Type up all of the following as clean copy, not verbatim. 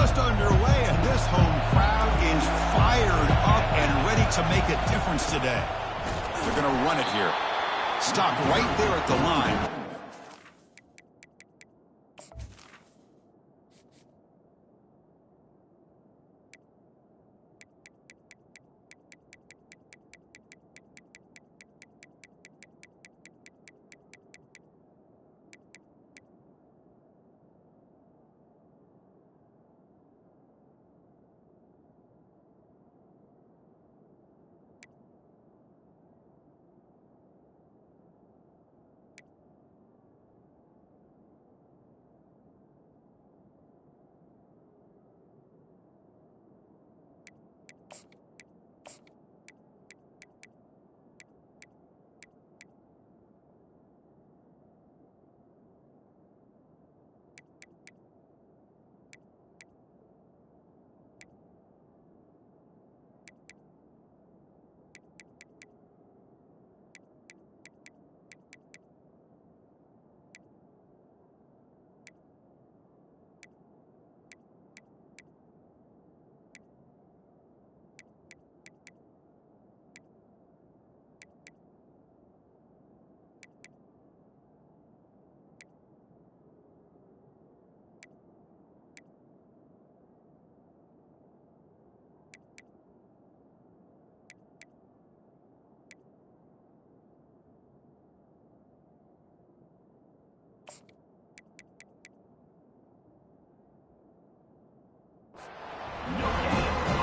just underway, and this home crowd is fired up and ready to make a difference today. They're going to run it here. Stop right there at the line.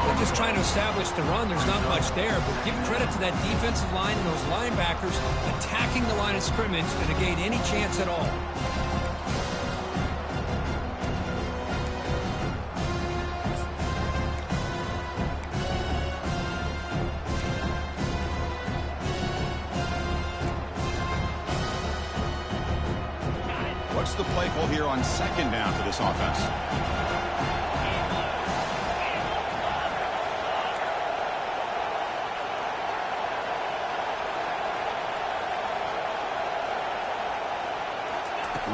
They're just trying to establish the run. There's not much there, but give credit to that defensive line and those linebackers attacking the line of scrimmage to negate any chance at all. What's the play call here on second down for this offense?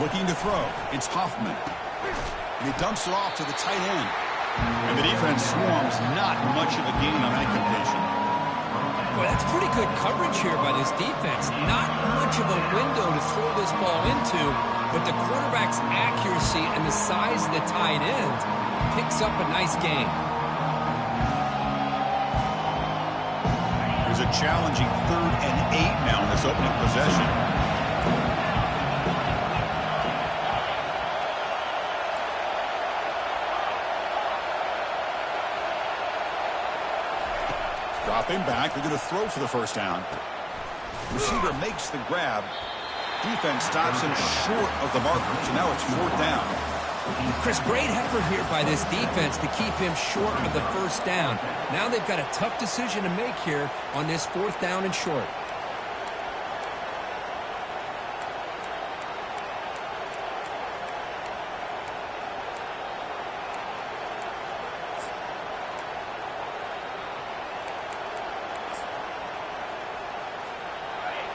Looking to throw. It's Hoffman. And he dumps it off to the tight end. And the defense swarms. Not much of a gain on that completion. Boy, that's pretty good coverage here by this defense. Not much of a window to throw this ball into, but the quarterback's accuracy and the size of the tight end picks up a nice gain. There's a challenging 3rd and 8 now in this opening possession. Dropping back, they're going to throw for the first down. Receiver makes the grab. Defense stops him short of the markers, and now it's 4th down. Chris, great effort here by this defense to keep him short of the first down. Now they've got a tough decision to make here on this 4th down and short.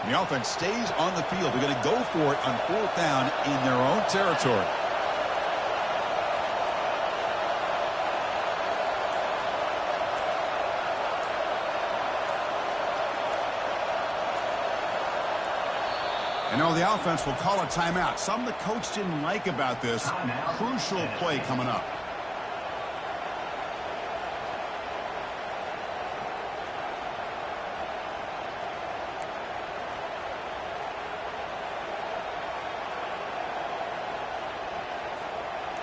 The offense stays on the field. They're going to go for it on 4th down in their own territory. And now the offense will call a timeout. Something the coach didn't like about this. Crucial play coming up.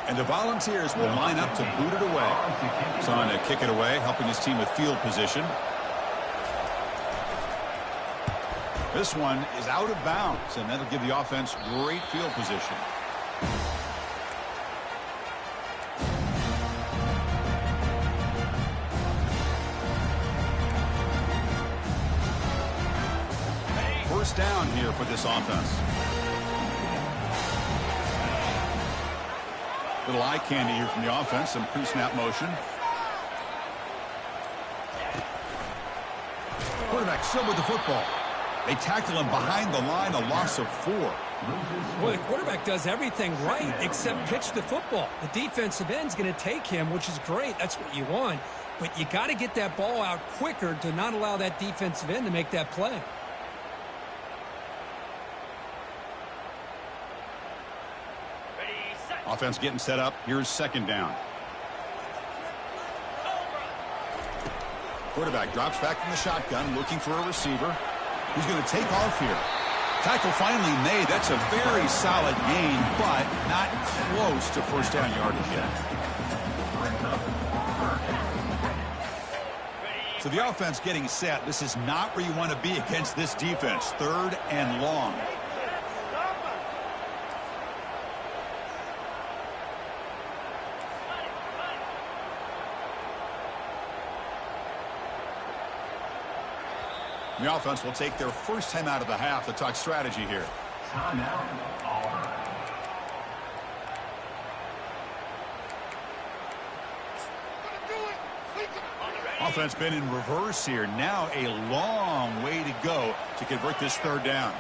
And the Volunteers will line up to boot it away. Son to kick it away, helping his team with field position. This one is out of bounds, and that'll give the offense great field position. First down here for this offense. Little eye candy here from the offense, some pre-snap motion. Quarterback still with the football. They tackle him behind the line, a loss of 4. Well, the quarterback does everything right except pitch the football. The defensive end's going to take him, which is great. That's what you want. But you got to get that ball out quicker to not allow that defensive end to make that play. Offense getting set up. Here's second down. Quarterback drops back from the shotgun, looking for a receiver. Who's going to take off here? Tackle finally made. That's a very solid gain, but not close to first down yardage yet. So the offense getting set. This is not where you want to be against this defense. Third and long. The offense will take their first time out of the half to talk strategy here. Offense been in reverse here. Now a long way to go to convert this third down.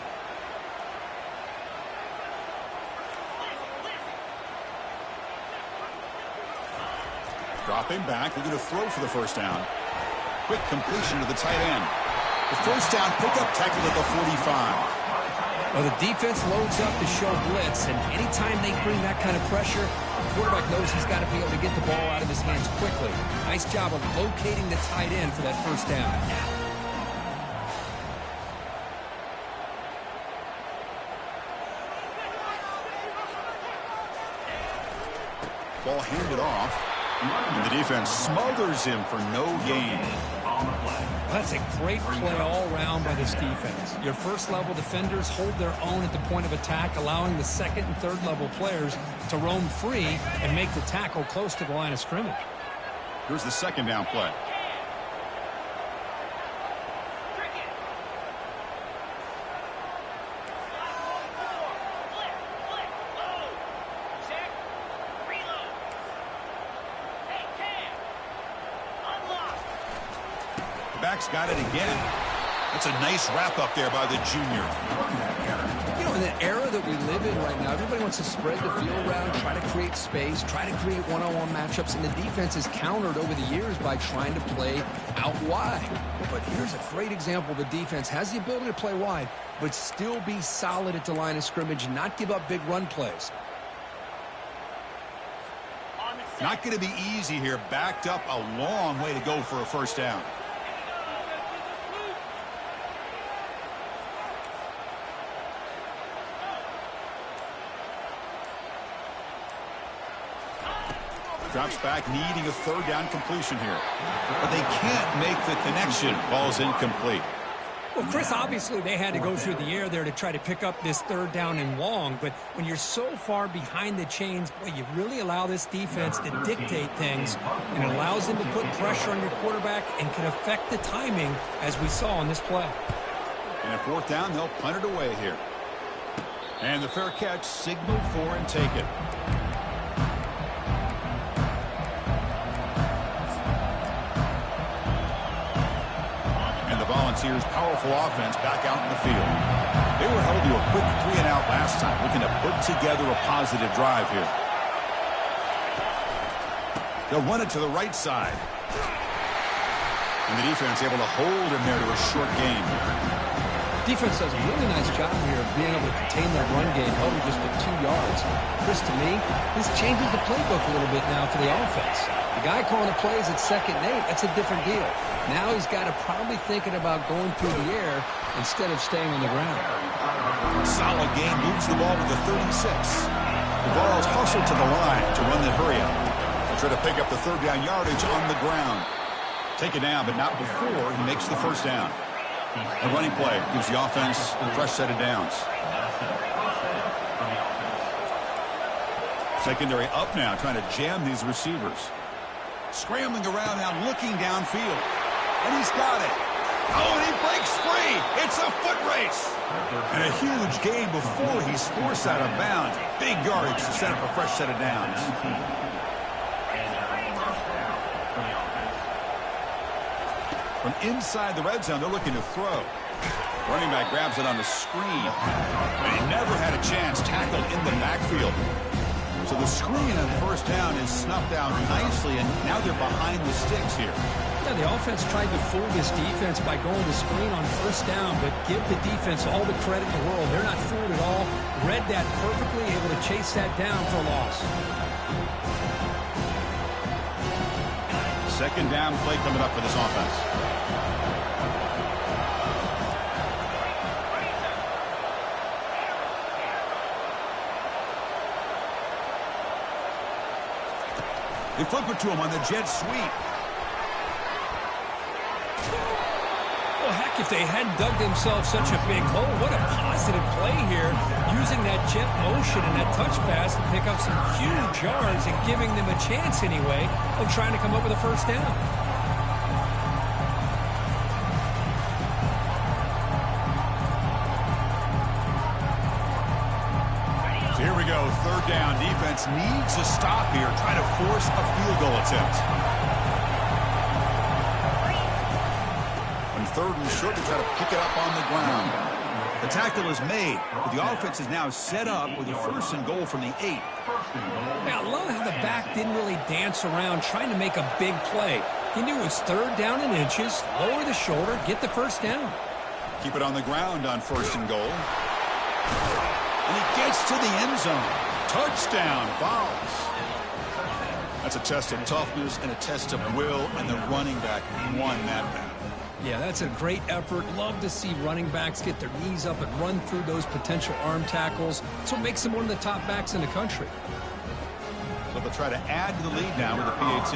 Dropping back. They're going to throw for the first down. Quick completion to the tight end. The first down pickup tackled at the 45. Well, the defense loads up to show blitz, and anytime they bring that kind of pressure, the quarterback knows he's got to be able to get the ball out of his hands quickly. Nice job of locating the tight end for that first down. Ball handed off, and the defense smothers him for no gain. That's a great play all around by this defense. Your first-level defenders hold their own at the point of attack, allowing the second and third-level players to roam free and make the tackle close to the line of scrimmage. Here's the second down play. Back's got it again. That's a nice wrap up there by the junior. You know, in the era that we live in right now, everybody wants to spread the field around, try to create space, try to create one-on-one matchups, and the defense is countered over the years by trying to play out wide. But here's a great example. The defense has the ability to play wide, but still be solid at the line of scrimmage and not give up big run plays. Not going to be easy here. Backed up a long way to go for a first down. Drops back, needing a third down completion here. But they can't make the connection. Ball's incomplete. Well, Chris, obviously they had to go through the air there to try to pick up this third down and long. But when you're so far behind the chains, boy, you really allow this defense to dictate things. And it allows them to put pressure on your quarterback and can affect the timing, as we saw on this play. And at fourth down, they'll punt it away here. And the fair catch, signal for and take it. Volunteers' powerful offense back out in the field. They were held to a quick 3-and-out last time, looking to put together a positive drive here. They'll run it to the right side. And the defense able to hold him there to a short gain. Defense does a really nice job here of being able to contain that run game, held just at 2 yards. Chris, to me, this changes the playbook a little bit now for the offense. The guy calling the plays at 2nd and 8, that's a different deal. Now he's got to probably thinking about going through the air instead of staying on the ground. Solid gain, moves the ball to the 36. The ball's hustled to the line to run the hurry up. They'll try to pick up the third down yardage on the ground. Take it down, but not before he makes the first down. A running play gives the offense a fresh set of downs. Secondary up now, trying to jam these receivers. Scrambling around now, looking downfield. And he's got it. Oh, and he breaks free. It's a foot race. And a huge gain before he's forced out of bounds. Big yardage to set up a fresh set of downs. From inside the red zone, they're looking to throw. Running back grabs it on the screen. And he never had a chance tackled in the backfield. So the screen on first down is snuffed out nicely, and now they're behind the sticks here. Yeah, the offense tried to fool this defense by going to screen on first down, but give the defense all the credit in the world. They're not fooled at all. Read that perfectly, able to chase that down for a loss. Second down play coming up for this offense. They flip it to him on the jet sweep. Well, heck, if they hadn't dug themselves such a big hole, what a positive play here, using that jet motion and that touch pass to pick up some huge yards and giving them a chance anyway of trying to come up with a first down. So here we go, third down. Defense needs a stop here, trying to force a field goal attempt. Third and short to try to pick it up on the ground. The tackle is made, but the offense is now set up with a first and goal from the 8. Yeah, I love how the back didn't really dance around trying to make a big play. He knew it was third down in inches, lower the shoulder, get the first down. Keep it on the ground on first and goal. And he gets to the end zone. Touchdown, Fowles. That's a test of toughness and a test of will, and the running back won that battle. Yeah, that's a great effort. Love to see running backs get their knees up and run through those potential arm tackles. That's what makes them one of the top backs in the country. So they'll try to add to the lead now with the PAT.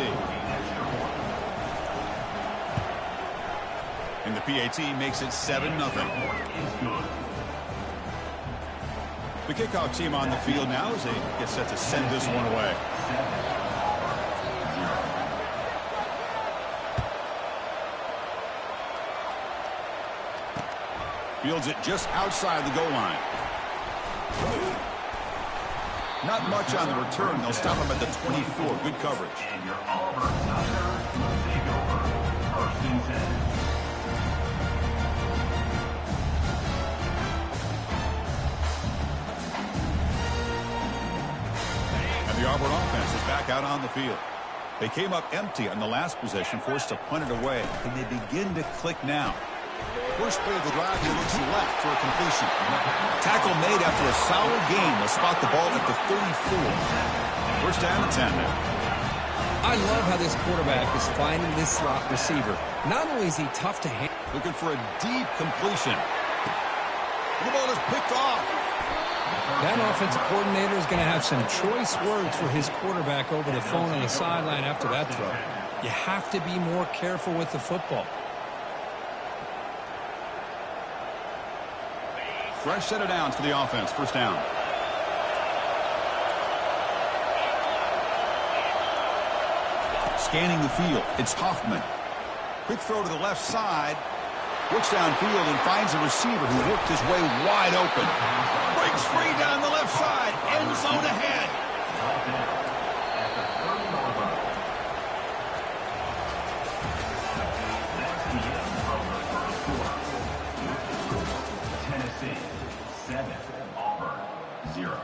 And the PAT makes it 7-0. The kickoff team on the field now as they get set to send this one away. Fields it just outside the goal line. Not much on the return. They'll stop him at the 24. Good coverage. And your Auburn Tigers will take over. First and 10. And the Auburn offense is back out on the field. They came up empty on the last possession, forced to punt it away. And they begin to click now. First play of the drive, he looks left for a completion. Tackle made after a solid game. They'll spot the ball at the 34. First down and 10 now. I love how this quarterback is finding this slot receiver. Not only is he tough to handle. Looking for a deep completion. The ball is picked off. That offensive coordinator is going to have some choice words for his quarterback over the phone on the sideline after that throw. You have to be more careful with the football. Fresh set of downs for the offense. First down. Scanning the field. It's Hoffman. Quick throw to the left side. Looks downfield and finds a receiver who worked his way wide open. Breaks free down the left side. End zone ahead. Tennessee 7, Auburn 0.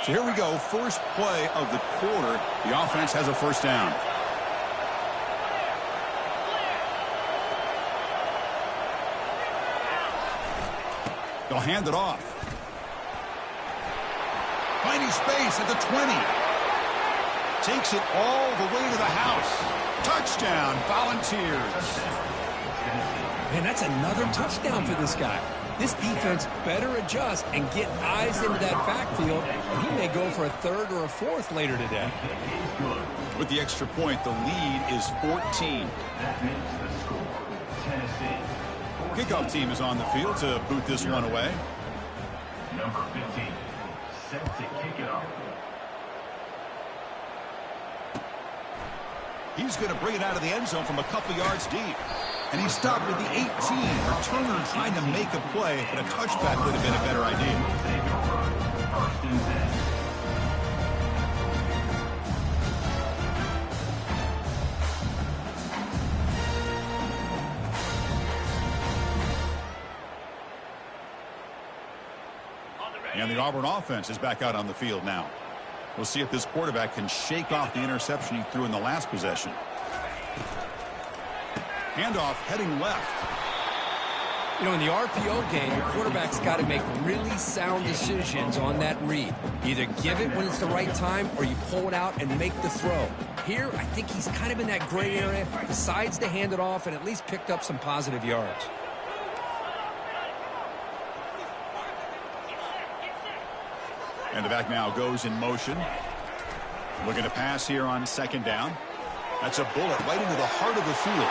So here we go. First play of the quarter. The offense has a first down. They'll hand it off. Finding space at the 20. Takes it all the way to the house. Touchdown, Volunteers. Man, that's another touchdown for this guy. This defense better adjust and get eyes into that backfield. He may go for a third or a fourth later today. With the extra point, the lead is 14. That makes the score. Tennessee. Kickoff team is on the field to boot this one away. Number 15. Set to kick it off. He's going to bring it out of the end zone from a couple yards deep. And he stopped at the 18. Returner trying to make a play, but a touchback would have been a better idea. Take over. First and 10. And the Auburn offense is back out on the field now. We'll see if this quarterback can shake off the interception he threw in the last possession. Handoff heading left. You know, in the RPO game, your quarterback's got to make really sound decisions on that read. Either give it when it's the right time or you pull it out and make the throw. Here, I think he's kind of in that gray area, decides to hand it off and at least picked up some positive yards. And the back now goes in motion. Looking to pass here on second down. That's a bullet right into the heart of the field.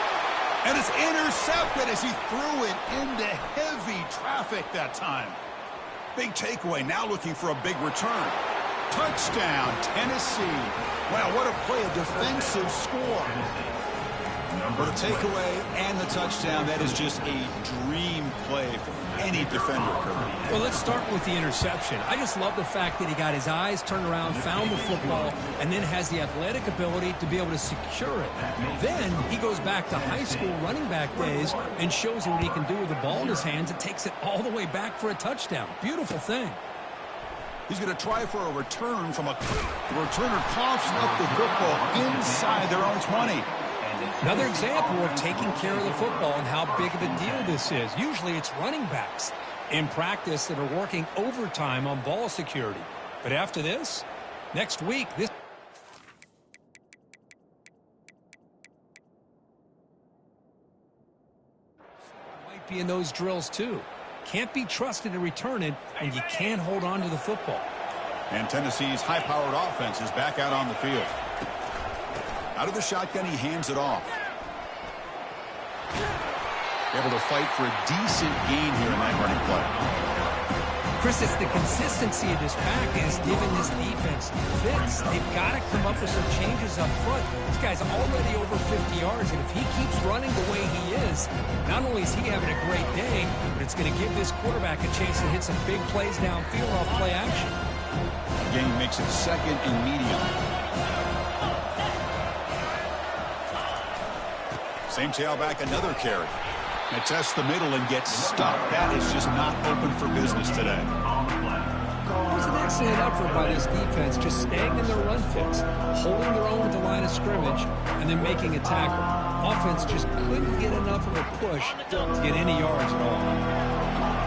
And it's intercepted as he threw it into heavy traffic that time. Big takeaway, now looking for a big return. Touchdown, Tennessee. Wow, what a play, a defensive score. For the takeaway and the touchdown, that is just a dream play for any defender, Kirby. Well, let's start with the interception. I just love the fact that he got his eyes turned around, found the football, and then has the athletic ability to be able to secure it. Then he goes back to high school running back days and shows you what he can do with the ball in his hands and takes it all the way back for a touchdown. Beautiful thing. He's going to try for a return from a returner coughs up the football inside their own 20. Another example of taking care of the football and how big of a deal this is. Usually it's running backs in practice that are working overtime on ball security. But after this, next week, this might be in those drills too. Can't be trusted to return it, and you can't hold on to the football. And Tennessee's high-powered offense is back out on the field. Out of the shotgun, he hands it off. Able to fight for a decent gain here in that running play. Chris, it's the consistency of this pack that is giving this defense fits. They've got to come up with some changes up front. This guy's already over 50 yards, and if he keeps running the way he is, not only is he having a great day, but it's going to give this quarterback a chance to hit some big plays downfield off play action. Again, he makes it second and medium. Same tailback, another carry. And tests the middle and gets stuck. That is just not open for business today. It was an excellent effort by this defense, just staying in their run fix, holding their own at the line of scrimmage, and then making a tackle. Offense just couldn't get enough of a push to get any yards at all.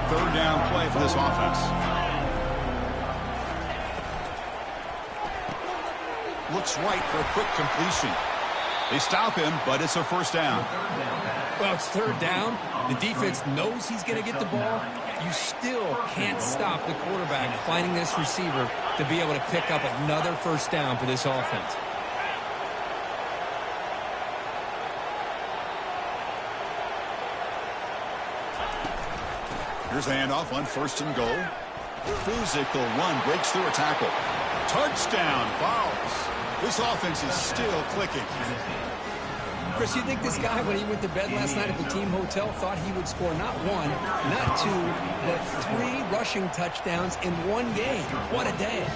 Third down play for this offense. Looks right for a quick completion. They stop him, but it's a first down. Well, it's third down. The defense knows he's going to get the ball. You still can't stop the quarterback finding this receiver to be able to pick up another first down for this offense. Here's the handoff on first and goal. Physical run, breaks through a tackle. Touchdown, Fowles. This offense is still clicking. Chris, you think this guy, when he went to bed last night at the team hotel, thought he would score not one, not two, but 3 rushing touchdowns in one game? What a day.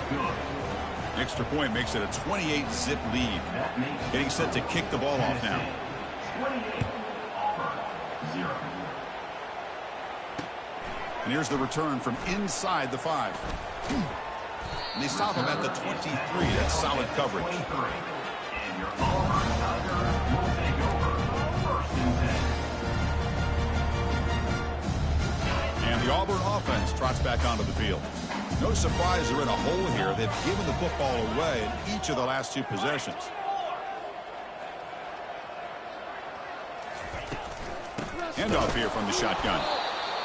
Extra point makes it a 28-zip lead. Getting set to kick the ball off now. 28, Auburn, 0. And here's the return from inside the 5. And they stop him at the 23. That's solid coverage. And your Auburn Tigers will take over first and 10. And the Auburn offense trots back onto the field. No surprise they're in a hole here. They've given the football away in each of the last 2 possessions. Handoff here from the shotgun.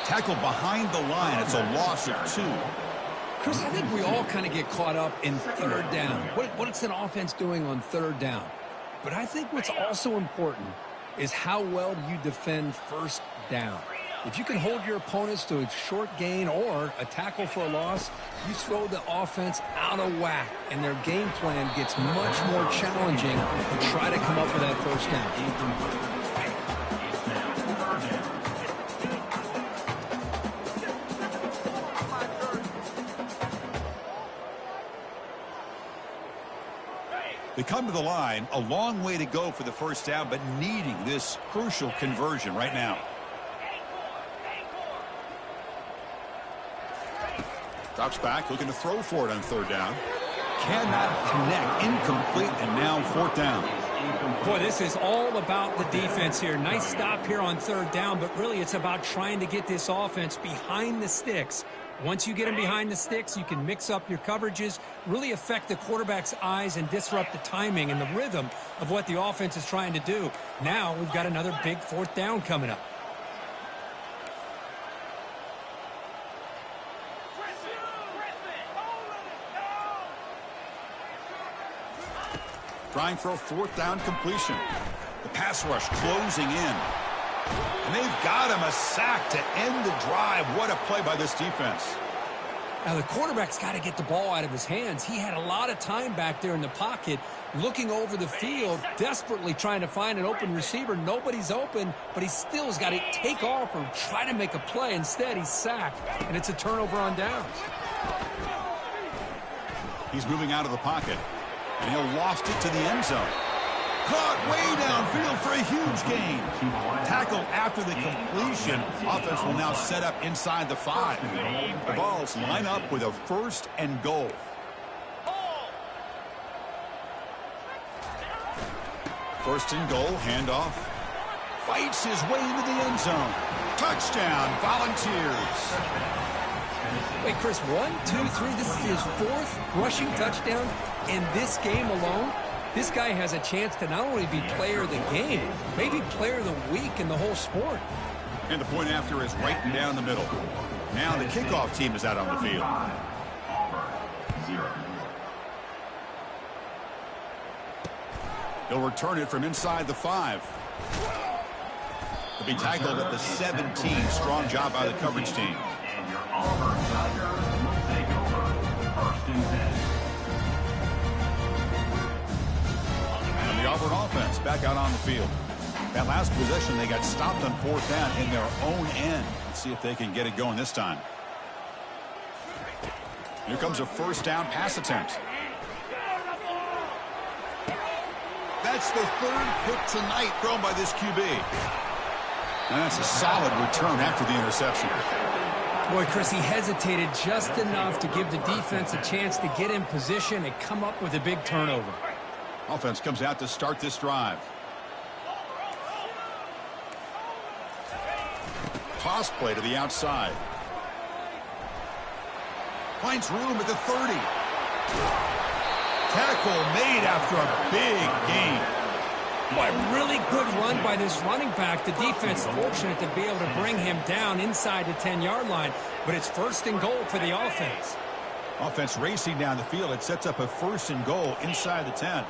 Tackled behind the line. It's a loss of 2. Chris, I think we all kind of get caught up in third down. What's an offense doing on third down? But I think what's also important is how well you defend first down. If you can hold your opponents to a short gain or a tackle for a loss, you throw the offense out of whack, and their game plan gets much more challenging to try to come up with that first down. They come to the line, a long way to go for the first down, but needing this crucial conversion right now. Drops back, looking to throw for it on third down. Cannot connect, incomplete, and now fourth down. Boy, this is all about the defense here. Nice stop here on third down, but really it's about trying to get this offense behind the sticks. Once you get them behind the sticks, you can mix up your coverages, really affect the quarterback's eyes and disrupt the timing and the rhythm of what the offense is trying to do. Now we've got another big fourth down coming up. Trying for a fourth down completion. The pass rush closing in. And they've got him a sack to end the drive. What a play by this defense. Now the quarterback's got to get the ball out of his hands. He had a lot of time back there in the pocket, looking over the field, desperately trying to find an open receiver. Nobody's open, but he still has got to take off or try to make a play. Instead, he's sacked, and it's a turnover on downs. He's moving out of the pocket, and he'll loft it to the end zone. Caught way downfield for a huge gain. Tackle after the completion. Offense will now set up inside the 5. The Vols line up with a 1st and goal. First and goal, handoff. Fights his way into the end zone. Touchdown, Volunteers. Wait, Chris, 1, 2, 3. This is his 4th rushing touchdown in this game alone. This guy has a chance to not only be player of the game, maybe player of the week in the whole sport. And the point after is right down the middle. Now the kickoff team is out on the field. He'll return it from inside the 5. He'll be tackled at the 17. Strong job by the coverage team. And your Auburn Tigers will take over 1st and 10. And the Auburn offense back out on the field. That last possession, they got stopped on 4th down in their own end. Let's see if they can get it going this time. Here comes a 1st down pass attempt. That's the 3rd pick tonight thrown by this QB. And that's a solid return after the interception. Boy, Chris, he hesitated just enough to give the defense a chance to get in position and come up with a big turnover. Offense comes out to start this drive. Toss play to the outside. Finds room at the 30. Tackle made after a big gain. Boy, really good run by this running back. The defense fortunate to be able to bring him down inside the 10-yard line, but it's 1st and goal for the offense. Offense racing down the field. It sets up a 1st and goal inside the 10.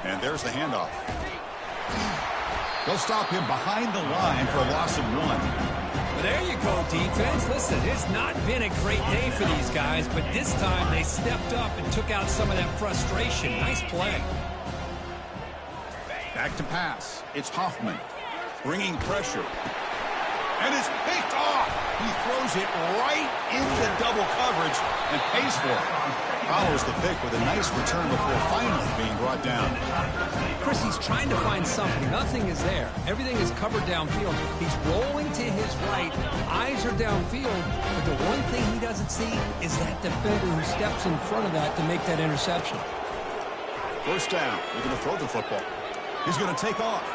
And there's the handoff. They'll stop him behind the line for a loss of 1. Well, there you go, defense. Listen, it's not been a great day for these guys, but this time they stepped up and took out some of that frustration. Nice play. Back to pass. It's Hoffman bringing pressure. And it's picked off. He throws it right into double coverage and pays for it. Follows the pick with a nice return before finally being brought down. Chris, he's trying to find something. Nothing is there. Everything is covered downfield. He's rolling to his right. Eyes are downfield. But the one thing he doesn't see is that defender who steps in front of that to make that interception. 1st down. They're going to throw the football. He's going to take off.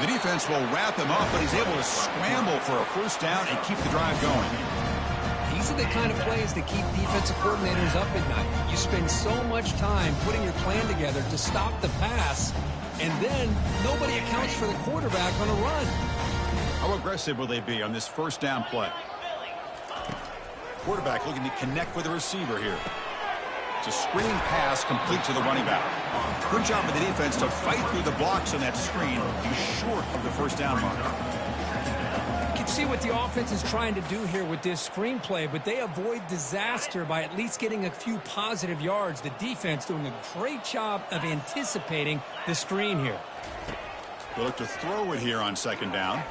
The defense will wrap him up, but he's able to scramble for a 1st down and keep the drive going. These are the kind of plays that keep defensive coordinators up at night. You spend so much time putting your plan together to stop the pass, and then nobody accounts for the quarterback on a run. How aggressive will they be on this 1st down play? Quarterback looking to connect with the receiver here. It's a screen pass complete to the running back. Good job of the defense to fight through the blocks on that screen. He's short of the 1st down mark. You can see what the offense is trying to do here with this screenplay, but they avoid disaster by at least getting a few positive yards. The defense doing a great job of anticipating the screen here. They'll look to throw it here on 2nd down.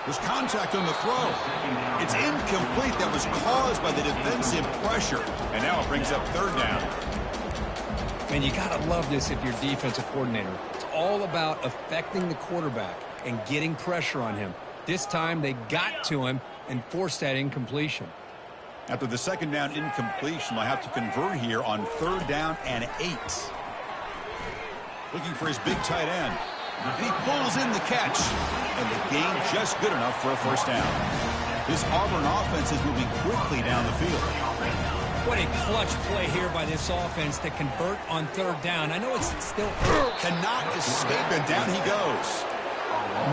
There's contact on the throw. It's incomplete. That was caused by the defensive pressure. And now it brings up 3rd down. And you got to love this if you're defensive coordinator. It's all about affecting the quarterback and getting pressure on him. This time they got to him and forced that incompletion. After the second down incompletion, they'll have to convert here on 3rd down and 8. Looking for his big tight end. And he pulls in the catch. And the gain just good enough for a first down. This Auburn offense is moving quickly down the field. What a clutch play here by this offense to convert on 3rd down. I know it's still cannot escape, and down he goes.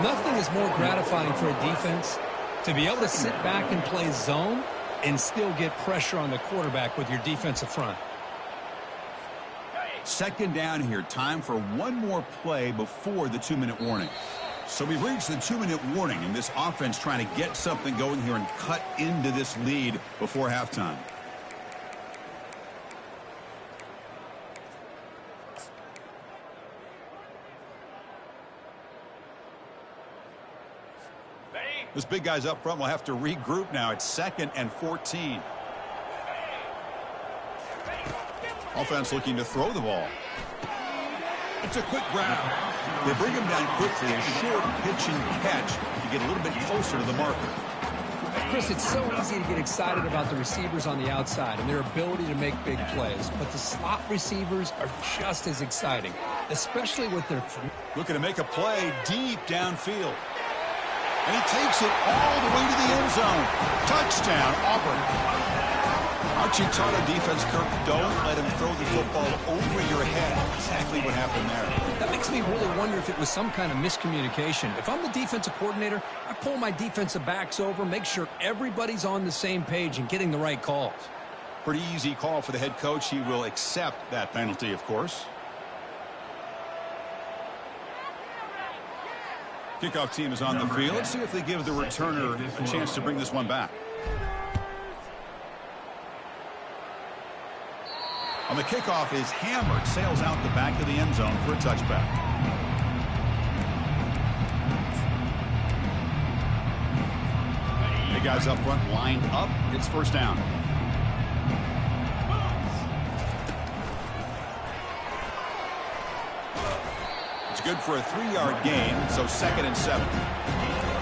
Nothing is more gratifying for a defense to be able to sit back and play zone and still get pressure on the quarterback with your defensive front. Second down here. Time for one more play before the 2-minute warning. So we've reached the 2-minute warning, and this offense trying to get something going here and cut into this lead before halftime. This big guy's up front will have to regroup now. It's 2nd and 14. Offense looking to throw the ball. It's a quick grab. They bring him down quickly, a short pitch and catch to get a little bit closer to the marker. Chris, it's so easy to get excited about the receivers on the outside and their ability to make big plays, but the slot receivers are just as exciting, especially with their... Looking to make a play deep downfield. And he takes it all the way to the end zone. Touchdown, Auburn. Archie taught a defense, Kirk, don't let him throw the football over your head. Exactly what happened there. That makes me really wonder if it was some kind of miscommunication. If I'm the defensive coordinator, I pull my defensive backs over, make sure everybody's on the same page and getting the right calls. Pretty easy call for the head coach. He will accept that penalty, of course. Kickoff team is on the field. Let's see if they give the returner a chance to bring this one back. On the kickoff is hammered, sails out the back of the end zone for a touchback. The guys up front lined up. It's first down. It's good for a 3-yard gain, so 2nd and 7.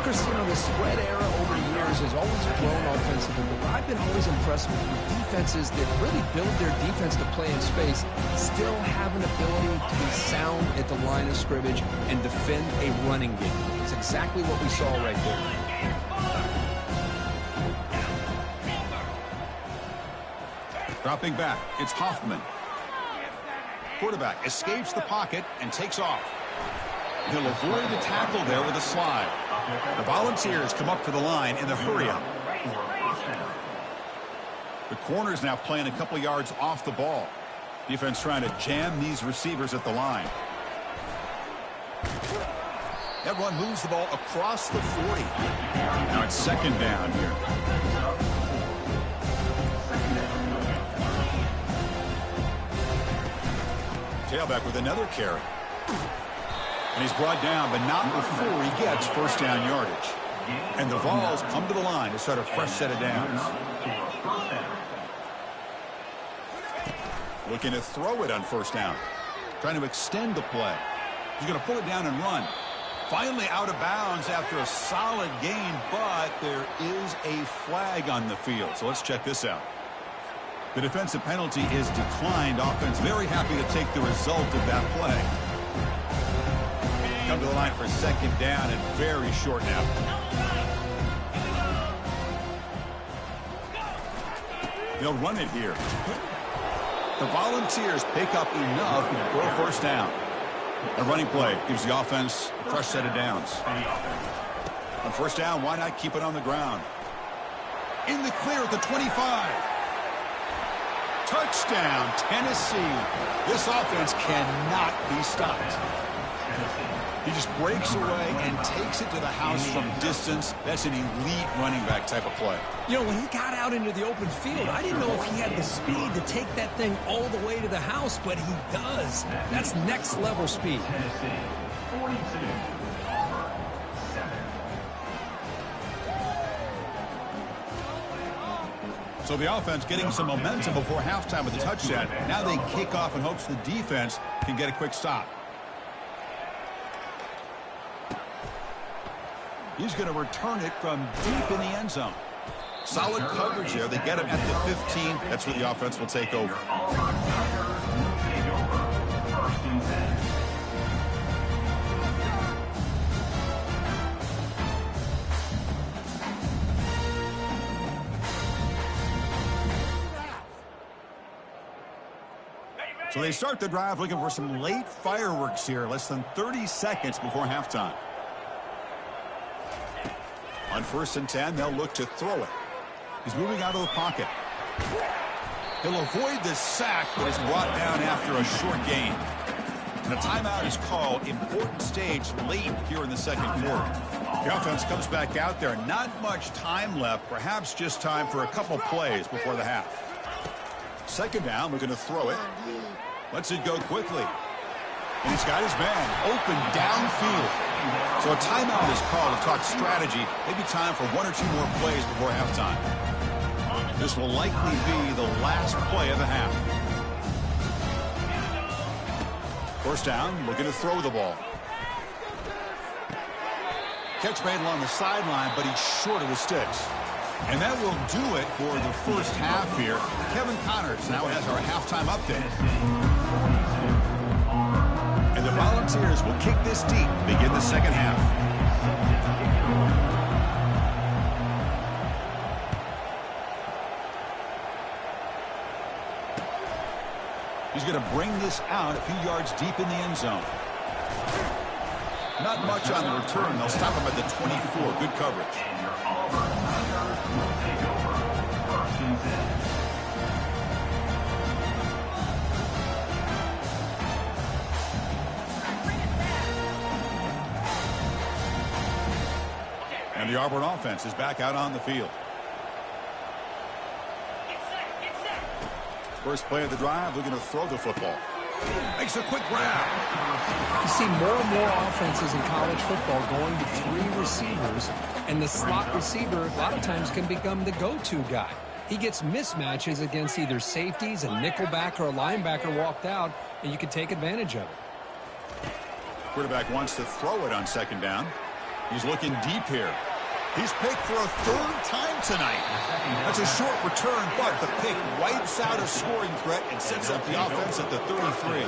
Chris, you know, the spread era over the years has always grown offensively, but I've been always impressed with the defenses that really build their defense to play in space, still have an ability to be sound at the line of scrimmage and defend a running game. It's exactly what we saw right there. Dropping back, it's Hoffman. Quarterback escapes the pocket and takes off. He'll avoid the tackle there with a slide. The Volunteers come up to the line in the hurry-up. The corner's now playing a couple yards off the ball. Defense trying to jam these receivers at the line. That run moves the ball across the 40. Now it's 2nd down here. Tailback with another carry. And he's brought down, but not before he gets first down yardage. And the Vols come to the line to start a fresh set of downs. Looking to throw it on first down. Trying to extend the play. He's going to pull it down and run. Finally out of bounds after a solid gain, but there is a flag on the field. So let's check this out. The defensive penalty is declined. Offense very happy to take the result of that play. Come to the line for 2nd down and very short now. They'll run it here. The Volunteers pick up enough for a first down. A running play gives the offense a fresh set of downs. On first down, why not keep it on the ground? In the clear at the 25. Touchdown, Tennessee. This offense cannot be stopped. He just breaks away and takes it to the house from distance. That's an elite running back type of play. You know, when he got out into the open field, I didn't know if he had the speed to take that thing all the way to the house, but he does. That's next level speed. Tennessee, 42, Auburn, 7. So the offense getting some momentum before halftime with a touchdown. Now they kick off in hopes the defense can get a quick stop. He's going to return it from deep in the end zone. Solid coverage there. They get him at the 15. That's where the offense will take over. So they start the drive looking for some late fireworks here. Less than 30 seconds before halftime. On 1st and 10, they'll look to throw it. He's moving out of the pocket. He'll avoid the sack, but is brought down after a short gain. And a timeout is called. Important stage late here in the second quarter. The offense comes back out there. Not much time left. Perhaps just time for a couple plays before the half. Second down, looking to throw it. Lets it go quickly. And he's got his man open downfield. So a timeout is called to talk strategy. Maybe time for 1 or 2 more plays before halftime. This will likely be the last play of the half. First down, looking to throw the ball. Catch made along the sideline, but he's short of the sticks. And that will do it for the first half here. Kevin Connors now has our halftime update. And the Volunteers will kick this deep to begin the second half. He's going to bring this out a few yards deep in the end zone. Not much on the return. They'll stop him at the 24. Good coverage. And the Auburn offense is back out on the field. First play of the drive, looking to throw the football. Makes a quick grab. You see more and more offenses in college football going to 3 receivers, and the slot receiver a lot of times can become the go-to guy. He gets mismatches against either safeties, a nickelback, or a linebacker walked out, and you can take advantage of it. Quarterback wants to throw it on second down. He's looking deep here. He's picked for a 3rd time tonight. That's a short return, but the pick wipes out a scoring threat and sets up the offense at the 33.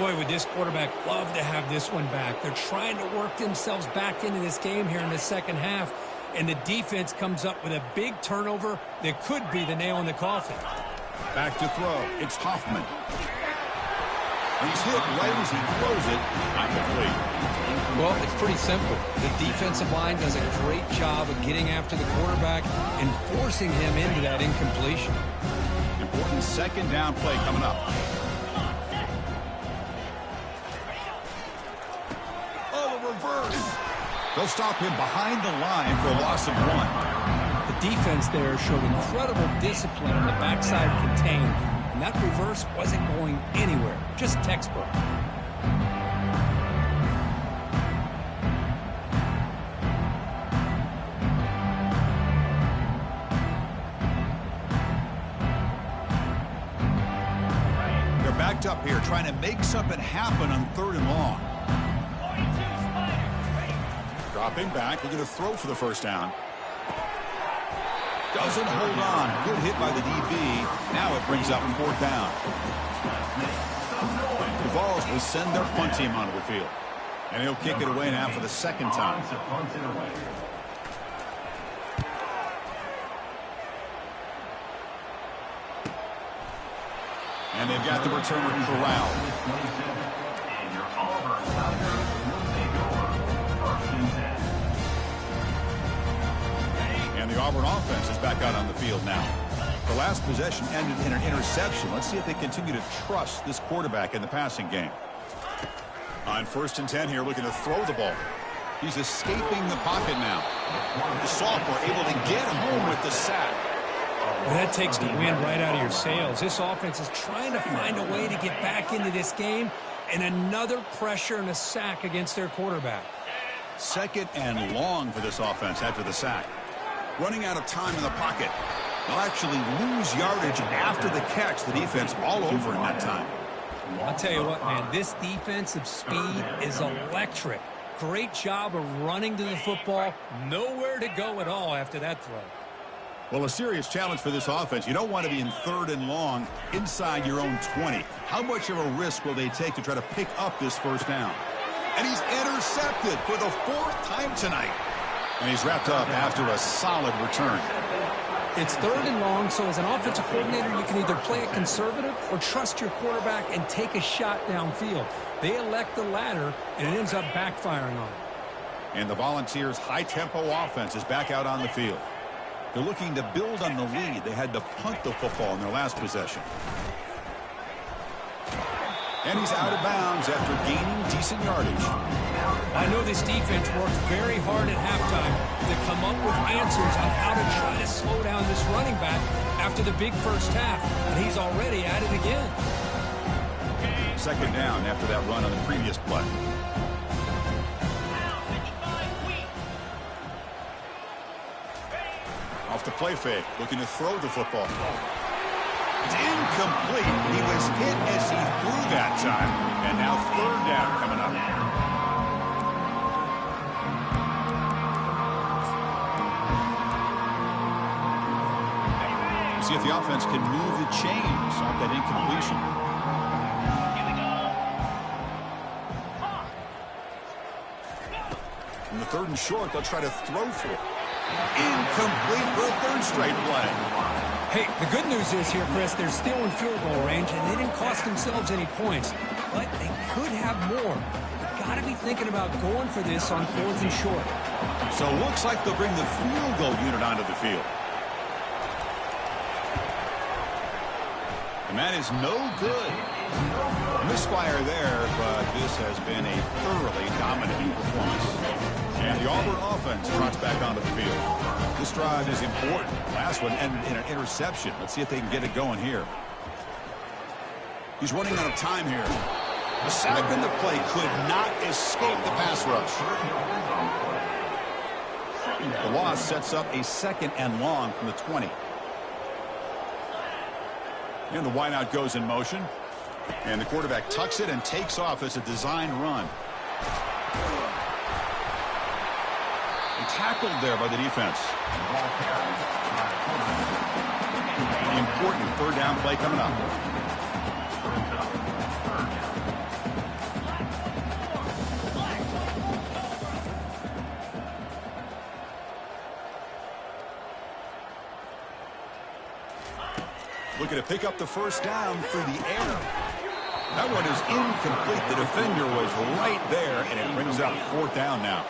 Boy, would this quarterback love to have this one back. They're trying to work themselves back into this game here in the second half, and the defense comes up with a big turnover that could be the nail in the coffin. Back to throw. It's Hoffman. He's hit right as he throws it. Not complete. Well, it's pretty simple. The defensive line does a great job of getting after the quarterback and forcing him into that incompletion. Important second down play coming up. Oh, a reverse. They'll stop him behind the line for a loss of 1. The defense there showed incredible discipline on the backside contained, and that reverse wasn't going anywhere. Just textbook. Up here trying to make something happen on 3rd and long. Dropping back, looking to throw for the first down. Doesn't hold on. Good hit by the DB. Now it brings up 4th down. The Vols will send their punt team onto the field. And he'll kick it away now for the 2nd time. And they've got the returner corralled. And the Auburn offense is back out on the field now. The last possession ended in an interception. Let's see if they continue to trust this quarterback in the passing game. On 1st and 10 here, looking to throw the ball. He's escaping the pocket now. The sophomore able to get home with the sack. Well, that takes the wind right out of your sails. This offense is trying to find a way to get back into this game, and another pressure and a sack against their quarterback. 2nd and long for this offense after the sack. Running out of time in the pocket. They'll actually lose yardage after the catch. The defense all over in that time. I'll tell you what, man, this defensive speed is electric. Great job of running to the football. Nowhere to go at all after that throw. Well, a serious challenge for this offense. You don't want to be in 3rd and long inside your own 20. How much of a risk will they take to try to pick up this first down? And he's intercepted for the 4th time tonight. And he's wrapped up after a solid return. It's 3rd and long, so as an offensive coordinator, you can either play it conservative or trust your quarterback and take a shot downfield. They elect the latter, and it ends up backfiring on them. And the Volunteers' high-tempo offense is back out on the field. They're looking to build on the lead. They had to punt the football in their last possession. And he's out of bounds after gaining decent yardage. I know this defense worked very hard at halftime to come up with answers on how to try to slow down this running back after the big first half, and he's already at it again. 2nd down after that run on the previous play. Off the play fake, looking to throw the football. It's incomplete. He was hit as he threw that time, and now 3rd down coming up. See if the offense can move the chains off that incompletion. From the 3rd and short, they'll try to throw for it. Incomplete for a 3rd straight play. Hey, the good news is here, Chris, they're still in field goal range, and they didn't cost themselves any points. But they could have more. You've got to be thinking about going for this on 4th and short. So it looks like they'll bring the field goal unit onto the field. And that is no good. Misfire there, but this has been a thoroughly dominating performance. And the Auburn offense trots back onto the field. This drive is important. Last one ended in an interception. Let's see if they can get it going here. He's running out of time here. The sack in the play could not escape the pass rush. The loss sets up a 2nd and long from the 20. And the wideout goes in motion. And the quarterback tucks it and takes off as a designed run. And tackled there by the defense. The important 3rd down play coming up. Looking to pick up the first down through the air. That one is incomplete. The defender was right there, and it brings up 4th down now.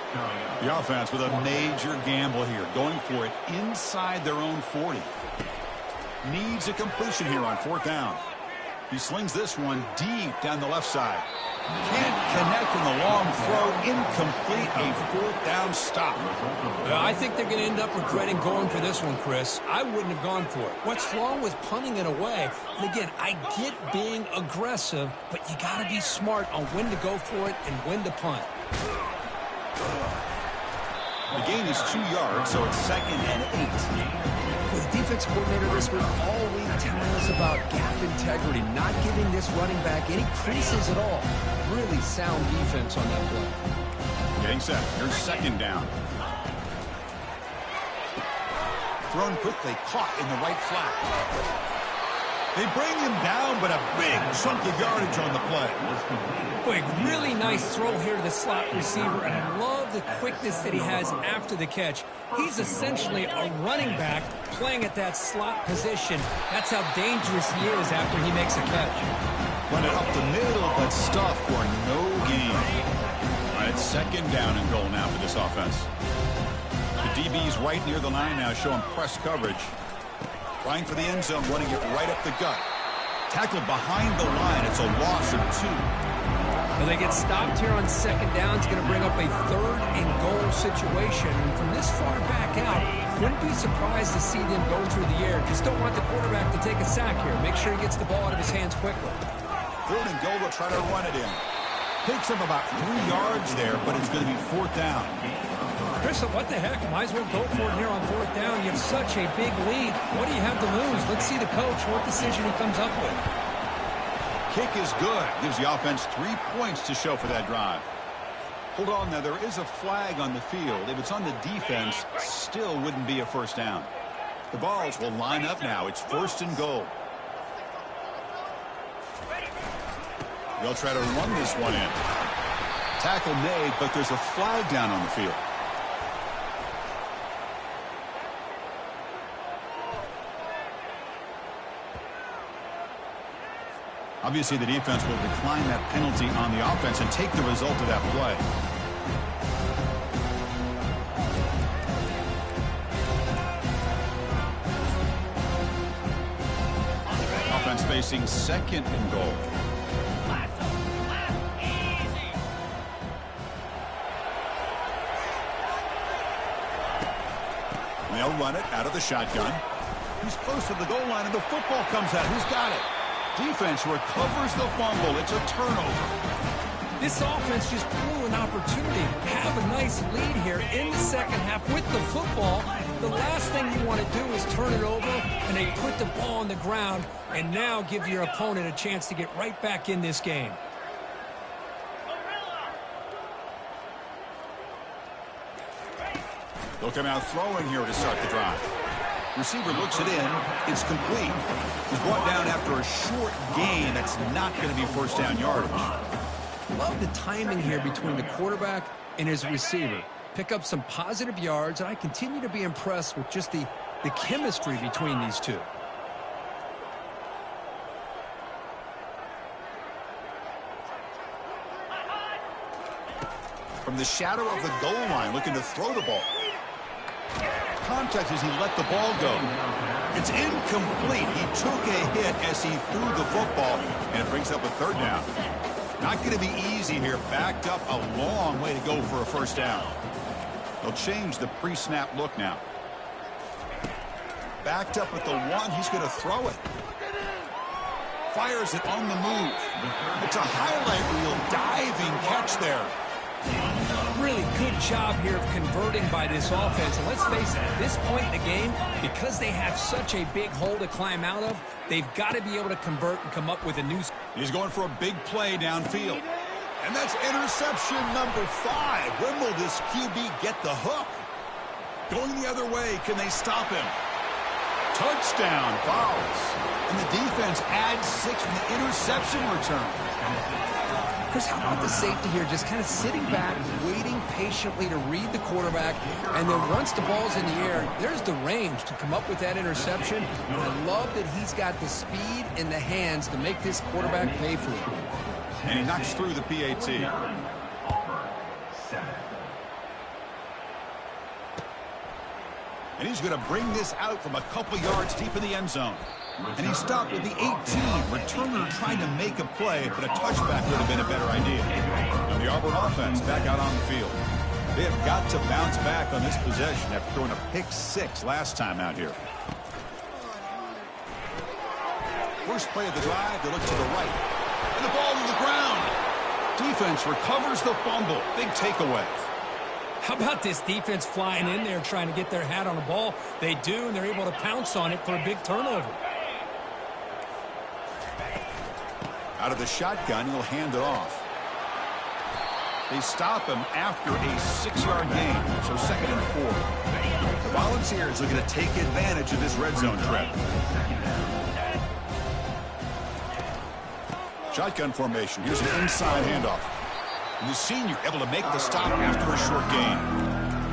The offense with a major gamble here, going for it inside their own 40. Needs a completion here on 4th down. He slings this one deep down the left side. Can't connect in the long throw. Incomplete. A 4th down stop. I think they're going to end up regretting going for this one, Chris. I wouldn't have gone for it. What's wrong with punting it away? And again, I get being aggressive, but you got to be smart on when to go for it and when to punt. The gain is 2 yards, so it's 2nd and 8. With defense coordinator this week all week telling us about gap integrity, not giving this running back any creases at all. Really sound defense on that play. Getting set. Here's 2nd down. Thrown quickly, caught in the right flat. They bring him down, but a big chunk of yardage on the play. Boy, really nice throw here to the slot receiver, and I love the quickness that he has after the catch. He's essentially a running back playing at that slot position. That's how dangerous he is after he makes a catch. Run it up the middle, but stuff for no gain. All right, it's 2nd down and goal now for this offense. The DB's right near the line now, showing press coverage. Trying for the end zone, running it right up the gut. Tackled behind the line. It's a loss of 2. Well, they get stopped here on 2nd down. It's going to bring up a 3rd and goal situation. And from this far back out, wouldn't be surprised to see them go through the air. Just don't want the quarterback to take a sack here. Make sure he gets the ball out of his hands quickly. 3rd and goal, they'll try to run it in. Takes him about 3 yards there, but it's going to be 4th down. Chris, what the heck? Might as well go for it here on 4th down. You have such a big lead. What do you have to lose? Let's see the coach, what decision he comes up with. Kick is good. Gives the offense 3 points to show for that drive. Hold on now, there is a flag on the field. If it's on the defense, still wouldn't be a first down. The balls will line up now. It's 1st and goal. They'll try to run this one in. Tackle made, but there's a flag down on the field. Obviously, the defense will decline that penalty on the offense and take the result of that play. Offense facing 2nd and goal. They'll run it out of the shotgun. He's close to the goal line, and the football comes out. Who's got it? Defense recovers the fumble. It's a turnover. This offense just blew an opportunity. Have a nice lead here in the second half with the football. The last thing you want to do is turn it over, and they put the ball on the ground and now give your opponent a chance to get right back in this game. They'll come out throwing here to start the drive. Receiver looks it in. It's complete. He's brought down after a short gain. That's not going to be first down yardage. Love the timing here between the quarterback and his receiver. Pick up some positive yards, and I continue to be impressed with just the chemistry between these two. From the shadow of the goal line, looking to throw the ball. Contact as he let the ball go. It's incomplete. He took a hit as he threw the football, and it brings up a 3rd down. Not going to be easy here. Backed up a long way to go for a first down. They'll change the pre-snap look now. Backed up at the 1. He's going to throw it. Fires it on the move. It's a highlight reel diving catch there. Really good job here of converting by this offense. And let's face it, at this point in the game, because they have such a big hole to climb out of, they've got to be able to convert and come up with a new... He's going for a big play downfield. And that's interception number 5. When will this QB get the hook? Going the other way, can they stop him? Touchdown, fouls. And the defense adds 6 from the interception return. Chris, how about the safety here, just kind of sitting back, waiting patiently to read the quarterback, and then once the ball's in the air, there's the range to come up with that interception. And I love that he's got the speed in the hands to make this quarterback pay for it. And he knocks through the PAT. And he's going to bring this out from a couple yards deep in the end zone. And he stopped at the 18. Returner trying to make a play, but a touchback would have been a better idea. And the Auburn offense back out on the field. They have got to bounce back on this possession after throwing a pick-6 last time out here. First play of the drive, they look to the right. And the ball to the ground. Defense recovers the fumble. Big takeaway. How about this defense flying in there trying to get their hat on the ball? They do, and they're able to pounce on it for a big turnover. Out of the shotgun, he'll hand it off. They stop him after a 6-yard gain, so 2nd and 4. The Volunteers looking to take advantage of this red zone trip. Shotgun formation. Here's an inside handoff. And the senior able to make the stop after a short gain.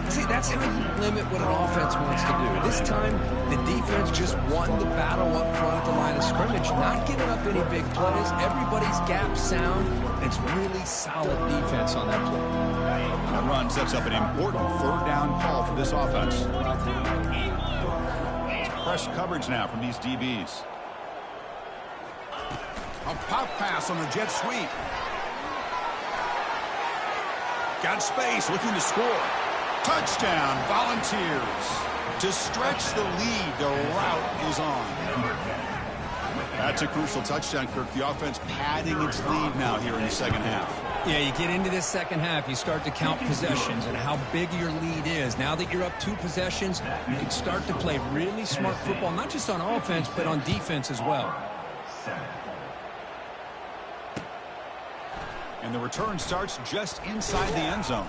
See, that's how you limit what an offense wants to do. This time, the defense just won the battle up front at the line of scrimmage, not giving up any big plays. Everybody's gap sound. It's really solid defense on that play. That run sets up an important 3rd down call for this offense. It's press coverage now from these DBs. A pop pass on the jet sweep. Got space, looking to score. Touchdown, Volunteers. To stretch the lead, the route is on. That's a crucial touchdown, Kirk. The offense padding its lead now here in the second half. Yeah, you get into this second half, you start to count possessions and how big your lead is. Now that you're up 2 possessions, you can start to play really smart football, not just on offense, but on defense as well. And the return starts just inside the end zone.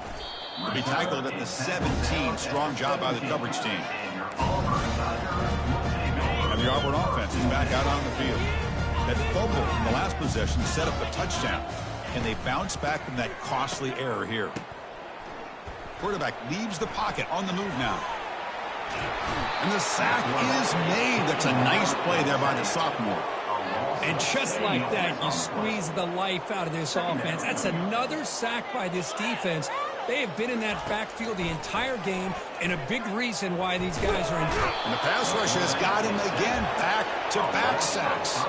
He'll be tackled at the 17. Strong job by the coverage team. And the Auburn offense is back out on the field. That fumble in the last possession set up a touchdown. And they bounce back from that costly error here. Quarterback leaves the pocket on the move now. And the sack is made. That's a nice play there by the sophomore. And just like that, you squeeze the life out of this offense. That's another sack by this defense. They have been in that backfield the entire game, and a big reason why these guys are in. And the pass rush has got him again. Back-to-back sacks.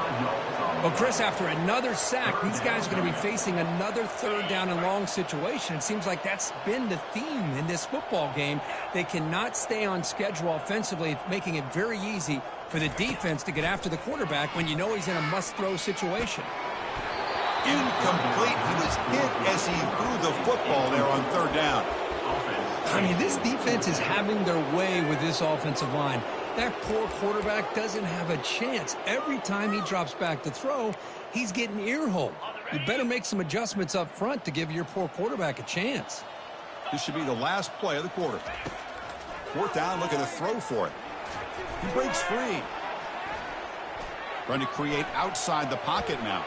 Well, Chris, after another sack, these guys are going to be facing another third down and long situation. It seems like that's been the theme in this football game. They cannot stay on schedule offensively, making it very easy for the defense to get after the quarterback when you know he's in a must-throw situation. Incomplete. He was hit as he threw the football there on third down. I mean, this defense is having their way with this offensive line. That poor quarterback doesn't have a chance. Every time he drops back to throw, he's getting ear-holed. You better make some adjustments up front to give your poor quarterback a chance. This should be the last play of the quarter. Fourth down, looking to throw for it. He breaks free. Trying to create outside the pocket now.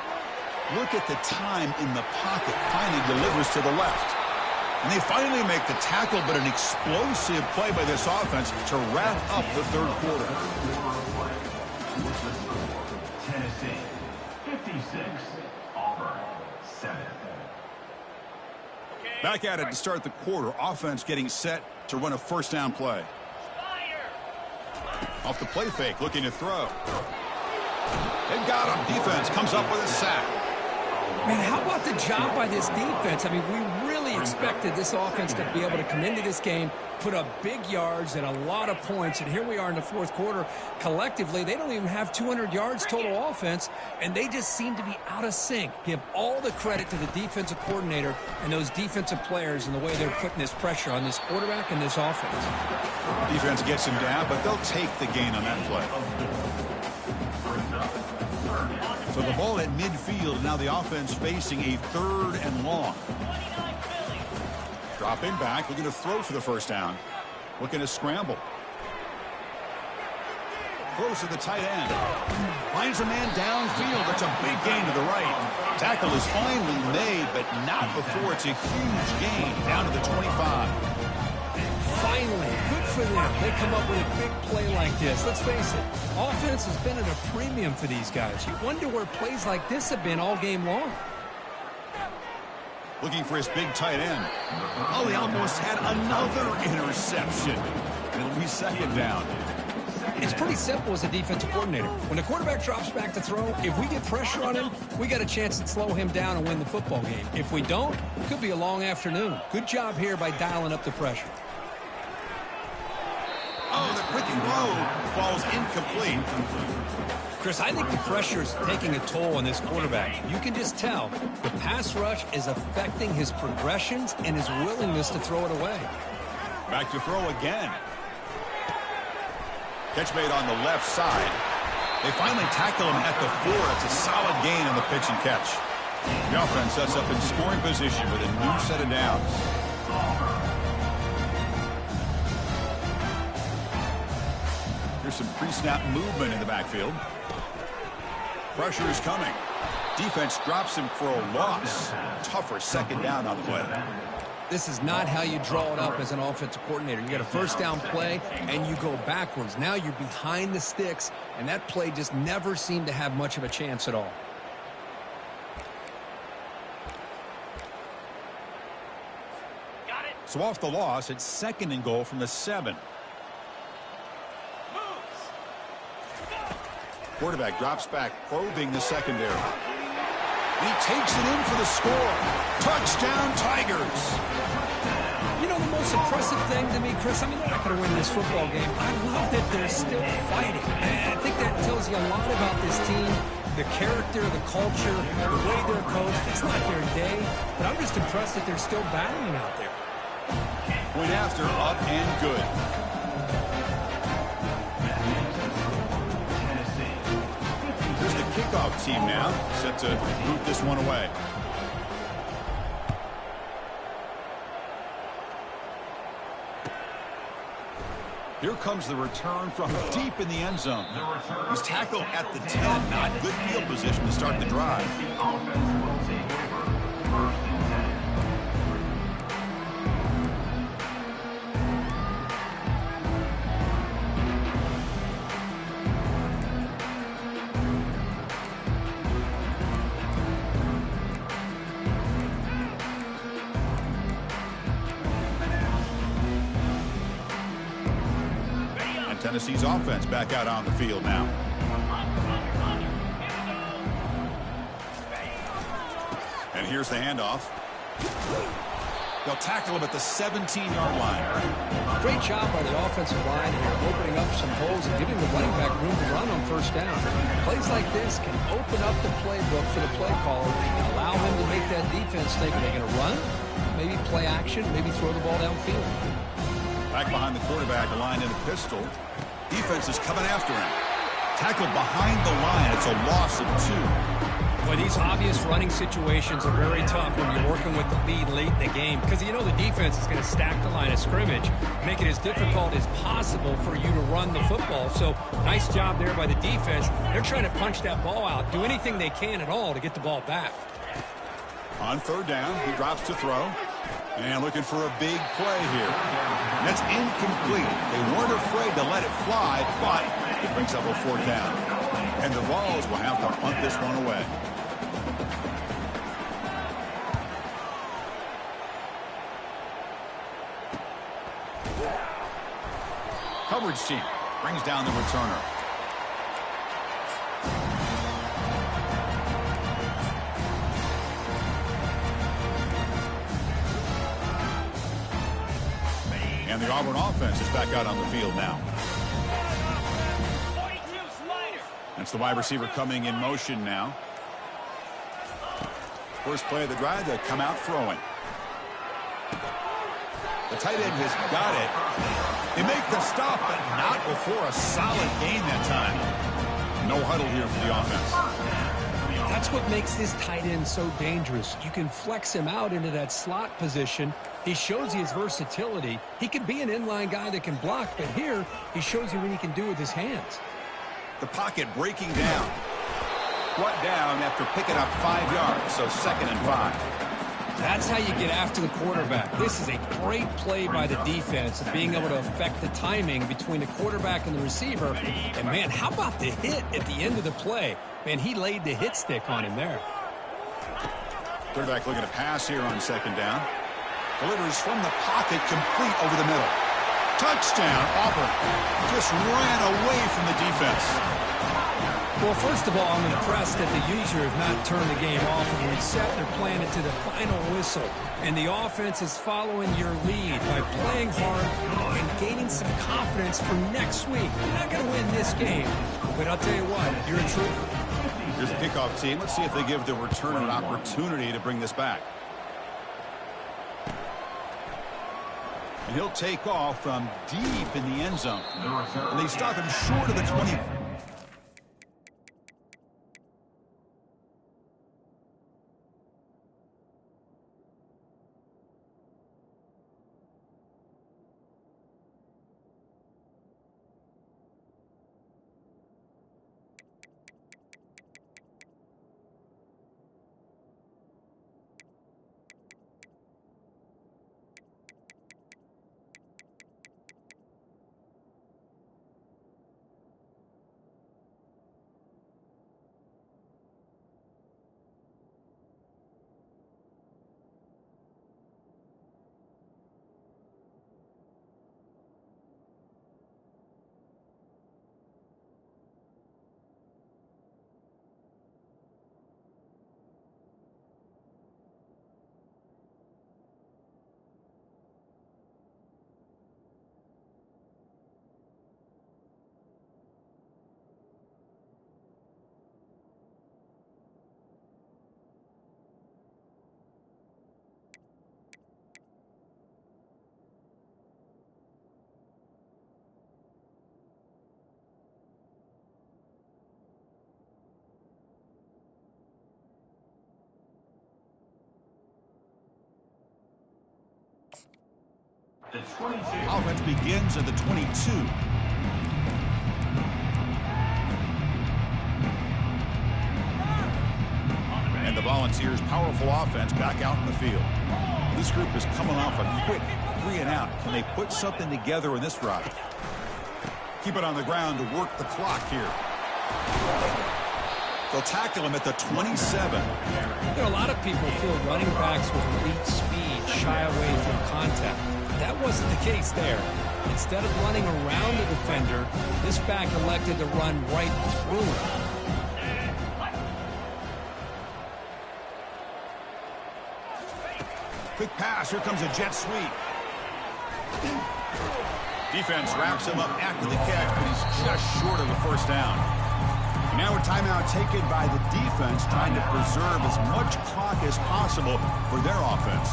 Look at the time in the pocket. Finally delivers to the left. And they finally make the tackle, but an explosive play by this offense to wrap up the third quarter. Tennessee, 56. Auburn, 7. Back at it to start the quarter. Offense getting set to run a first down play. Off the play fake, looking to throw. They've got him. Defense comes up with a sack. Man, how about the job by this defense? I mean, we really expected this offense to be able to come into this game, put up big yards and a lot of points, and here we are in the fourth quarter. Collectively, they don't even have 200 yards total offense, and they just seem to be out of sync. Give all the credit to the defensive coordinator and those defensive players and the way they're putting this pressure on this quarterback and this offense. Defense gets him down, but they'll take the gain on that play. So the ball at midfield, and now the offense facing a third and long. Dropping back, looking to throw for the first down. Looking to scramble. Throws to the tight end. Finds a man downfield. That's a big gain to the right. Tackle is finally made, but not before it's a huge gain down to the 25. Finally, good for them. They come up with a big play like this. Let's face it, offense has been at a premium for these guys. You wonder where plays like this have been all game long. Looking for his big tight end. Oh, he almost had another interception. It'll be second down. It's pretty simple as a defensive coordinator. When the quarterback drops back to throw, if we get pressure on him, we got a chance to slow him down and win the football game. If we don't, it could be a long afternoon. Good job here by dialing up the pressure. Oh, the quick throw falls incomplete. Chris, I think the pressure is taking a toll on this quarterback. You can just tell the pass rush is affecting his progressions and his willingness to throw it away. Back to throw again. Catch made on the left side. They finally tackle him at the 4. It's a solid gain on the pitch and catch. The offense sets up in scoring position with a new set of downs. Here's some pre-snap movement in the backfield. Pressure is coming. Defense drops him for a loss. Tougher second down on the play. This is not how you draw it up as an offensive coordinator. You got a first down play, and you go backwards. Now you're behind the sticks, and that play just never seemed to have much of a chance at all. So off the loss, it's second and goal from the 7. Quarterback drops back, probing the secondary. He takes it in for the score. Touchdown, Tigers. You know, the most impressive thing to me, Chris, I mean, they're not going to win this football game. I love that they're still fighting. And I think that tells you a lot about this team, the character, the culture, the way they're coached. It's not their day, but I'm just impressed that they're still battling out there. Point after, up and good. Here's the kickoff team now, set to boot this one away. Here comes the return from deep in the end zone. He's tackled at the 10. Not good field position to start the drive. The offense will take over. 1st and 10. Tennessee's offense back out on the field now. And here's the handoff. They'll tackle him at the 17-yard line. Great job by the offensive line here, opening up some holes and giving the running back room to run on 1st down. Plays like this can open up the playbook for the play caller and allow him to make that defense think, are they going to run? Maybe play action, maybe throw the ball downfield. Back behind the quarterback, aligned in a pistol. Defense is coming after him. Tackled behind the line. It's a loss of 2. Boy, these obvious running situations are very tough when you're working with the lead late in the game because you know the defense is going to stack the line of scrimmage, make it as difficult as possible for you to run the football. So nice job there by the defense. They're trying to punch that ball out, do anything they can at all to get the ball back. On 3rd down, he drops to throw. And looking for a big play here. And that's incomplete. They weren't afraid to let it fly, but it brings up a 4th down. And the Vols will have to punt this one away. Coverage team brings down the returner. And the Auburn offense is back out on the field now. That's the wide receiver coming in motion now. First play of the drive, they come out throwing. The tight end has got it. They make the stop, but not before a solid gain that time. No huddle here for the offense. That's what makes this tight end so dangerous. You can flex him out into that slot position. He shows you his versatility. He can be an inline guy that can block, but here he shows you what he can do with his hands. The pocket breaking down. Brought down after picking up 5 yards, so 2nd and 5. That's how you get after the quarterback. This is a great play by the defense of being able to affect the timing between the quarterback and the receiver. And, man, how about the hit at the end of the play? Man, he laid the hit stick on him there. Quarterback looking to pass here on 2nd down. Delivers from the pocket, complete over the middle. Touchdown, Auburn. Just ran away from the defense. Well, first of all, I'm impressed that the user has not turned the game off and reset. They're playing it to the final whistle. And the offense is following your lead by playing hard and gaining some confidence for next week. You're not going to win this game, but I'll tell you what, you're a trooper. Here's the kickoff team. Let's see if they give the returner an opportunity to bring this back. And he'll take off from deep in the end zone. And they stop him short of the 20. The 22. Offense begins at the 22. And the Volunteers' powerful offense back out in the field. This group is coming off a quick 3-and-out. Can they put something together in this drive? Keep it on the ground to work the clock here. They'll tackle him at the 27. You know, a lot of people feel running backs with elite speed shy away from contact. That wasn't the case there. Instead of running around the defender, this back elected to run right through him. Quick pass. Here comes a jet sweep. Defense wraps him up after the catch, but he's just short of the first down. And now a timeout taken by the defense, trying to preserve as much clock as possible for their offense.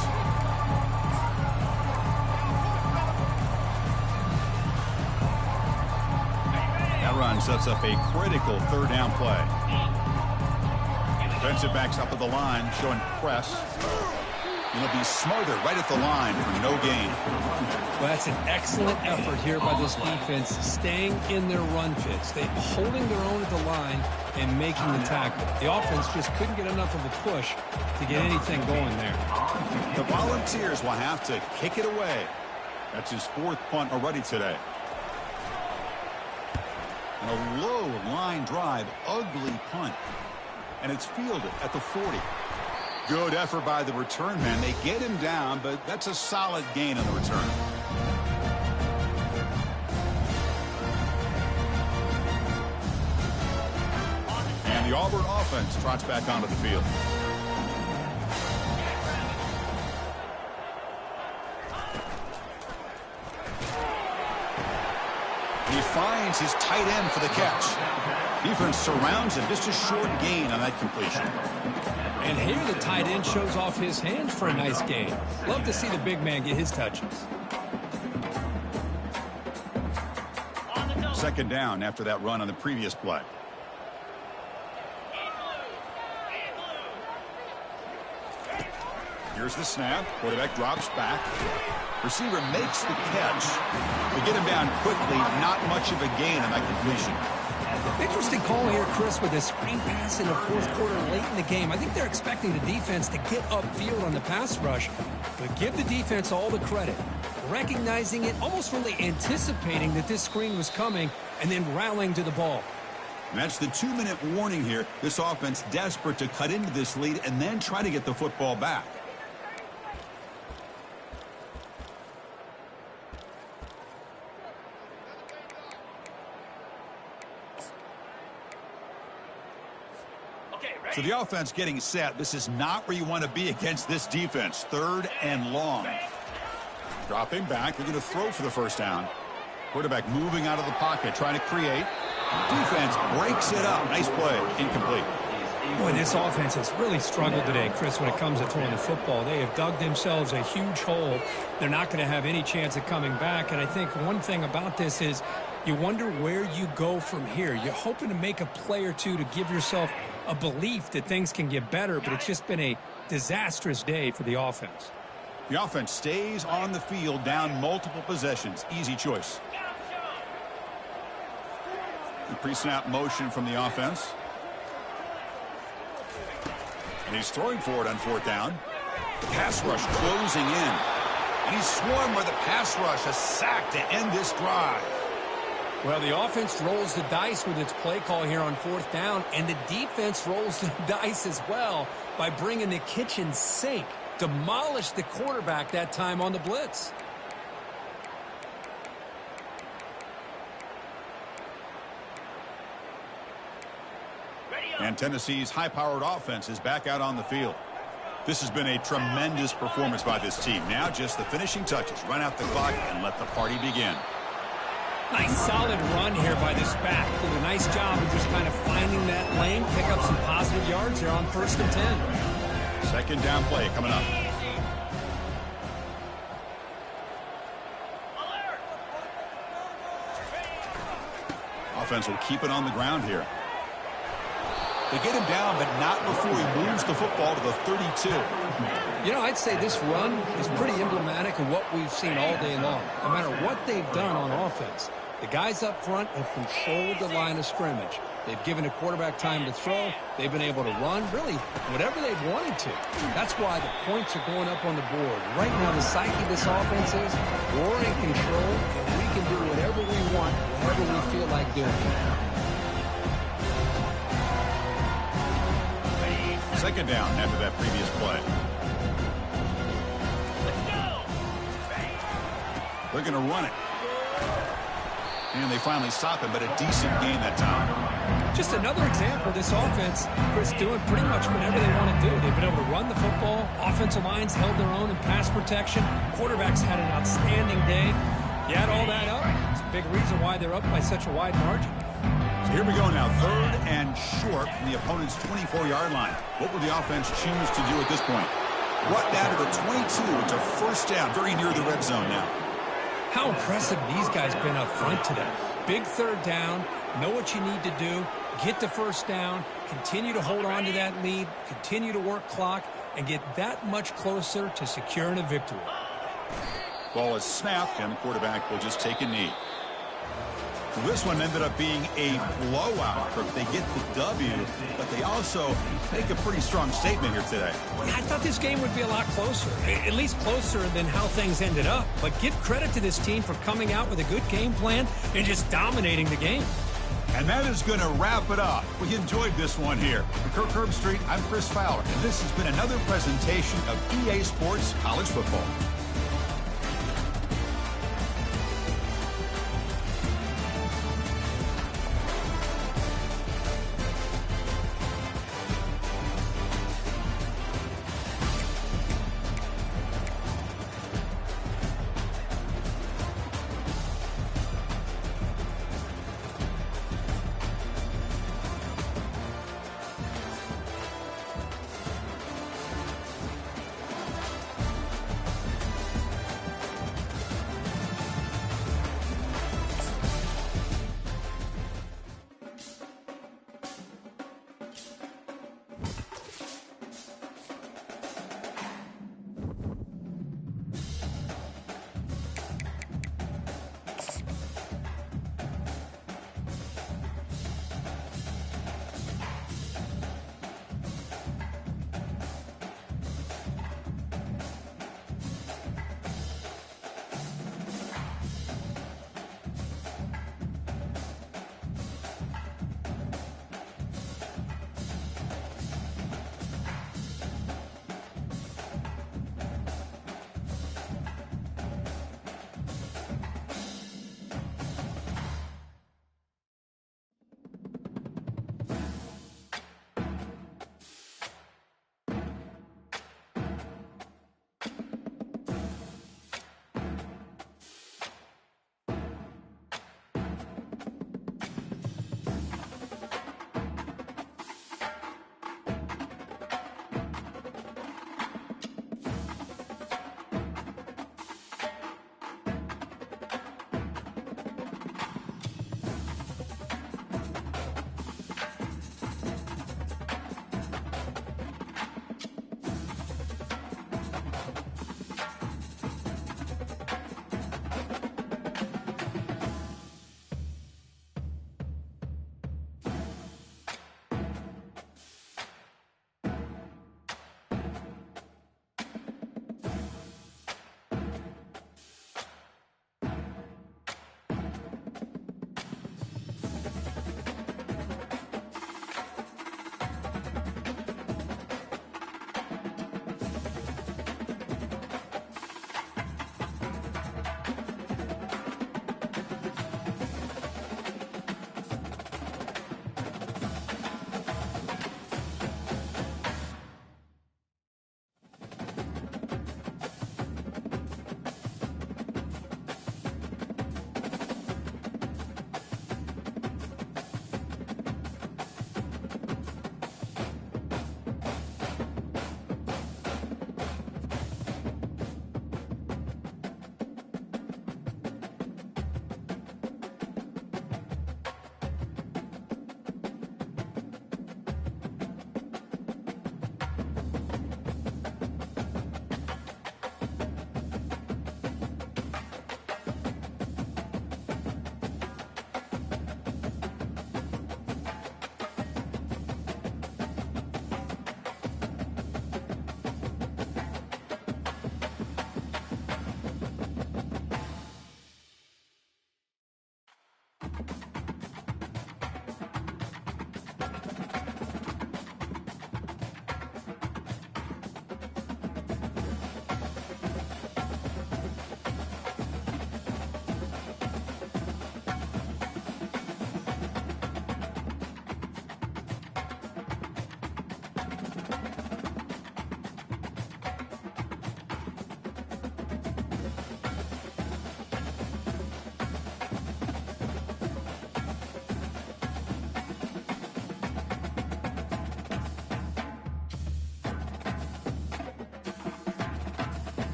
That run sets up a critical third down play. Defensive backs up at the line, showing press. He'll be smarter right at the line for no gain. Well, that's an excellent effort here by this defense, staying in their run fits. They're holding their own at the line and making the tackle. The offense just couldn't get enough of a push to get anything going there. The Volunteers will have to kick it away. That's his fourth punt already today. And a low line drive, ugly punt. And it's fielded at the 40. Good effort by the return man. They get him down, but that's a solid gain on the return. And the Auburn offense trots back onto the field. He finds his tight end for the catch. Defense surrounds him. Just a short gain on that completion. And here the tight end shows off his hands for a nice gain. Love to see the big man get his touches. Second down after that run on the previous play. Here's the snap. Quarterback drops back. Receiver makes the catch. They get him down quickly. Not much of a gain on that completion. Interesting call here, Chris, with a screen pass in the fourth quarter late in the game. I think they're expecting the defense to get upfield on the pass rush, but give the defense all the credit. Recognizing it, almost really anticipating that this screen was coming, and then rallying to the ball. And that's the 2-minute warning here. This offense desperate to cut into this lead and then try to get the football back. So the offense getting set. This is not where you want to be against this defense. Third and long. Dropping back. They're going to throw for the first down. Quarterback moving out of the pocket, trying to create. Defense breaks it up. Nice play. Incomplete. Boy, this offense has really struggled today, Chris, when it comes to throwing the football. They have dug themselves a huge hole. They're not going to have any chance of coming back. And I think one thing about this is you wonder where you go from here. You're hoping to make a play or two to give yourself a belief that things can get better, but it's just been a disastrous day for the offense. The offense stays on the field, down multiple possessions. Easy choice. The pre-snap motion from the offense. And he's throwing for it on fourth down. Pass rush closing in. And he's swarmed by the pass rush. A sack to end this drive. Well, the offense rolls the dice with its play call here on fourth down, and the defense rolls the dice as well by bringing the kitchen sink. Demolished the quarterback that time on the blitz. And Tennessee's high-powered offense is back out on the field. This has been a tremendous performance by this team. Now just the finishing touches. Run out the clock and let the party begin. Nice solid run here by this back. Did a nice job of just kind of finding that lane, pick up some positive yards here on 1st and 10. Second down play coming up. Offense will keep it on the ground here. They get him down, but not before he moves the football to the 32. You know, I'd say this run is pretty emblematic of what we've seen all day long. No matter what they've done on offense, the guys up front have controlled the line of scrimmage. They've given the quarterback time to throw. They've been able to run, really, whatever they've wanted to. That's why the points are going up on the board. Right now, the psyche of this offense is we're in control, and we can do whatever we want, whatever we feel like doing. Second down after that previous play. They're going to run it. And they finally stop him, but a decent gain that time. Just another example of this offense, Chris, doing pretty much whatever they want to do. They've been able to run the football. Offensive lines held their own in pass protection. Quarterbacks had an outstanding day. You add all that up, it's a big reason why they're up by such a wide margin. So here we go now, 3rd and short from the opponent's 24-yard line. What will the offense choose to do at this point? Brought down to the 22. It's a first down, very near the red zone now. How impressive these guys been up front today. Big 3rd down, know what you need to do, get the first down, continue to hold on to that lead, continue to work clock, and get that much closer to securing a victory. Ball is snapped, and the quarterback will just take a knee. This one ended up being a blowout. They get the W, but they also make a pretty strong statement here today. I thought this game would be a lot closer, at least closer than how things ended up. But give credit to this team for coming out with a good game plan and just dominating the game. And that is going to wrap it up. We enjoyed this one here. For Kirk Herbstreit, I'm Chris Fowler, and this has been another presentation of EA Sports College Football.